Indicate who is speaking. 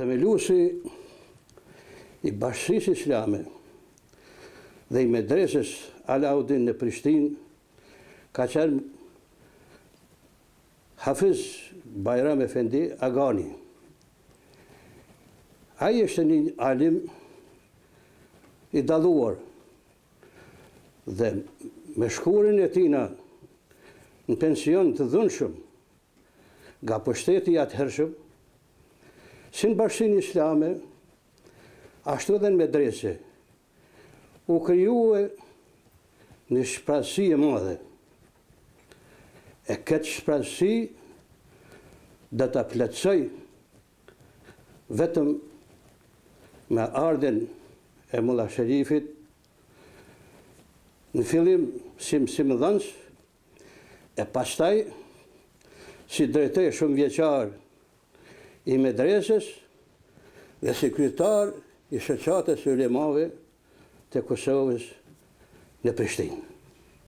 Speaker 1: Themeluesi i Bashkisë Islame dhe i medresës Alaudin në Prishtinë ka qenë Hafiz Bajram Efendi Agani. Ai është një alim i dalluar dhe me shkurin e tina në pension të dhunshëm nga pushteti i atëhershëm, si në Bashkinë Islame, ashtu edhe në medrese, u krijuar një shprehësi e madhe. E këtë shprehësi do ta plotësoj vetëm me ardhen e Mulla Sherifit, në fillim si mëdhënës, e pastaj si drejtori shumë vjeçar i medresës dhe sekretar i shoqatës së ulemave të Kosovës në Prishtinë.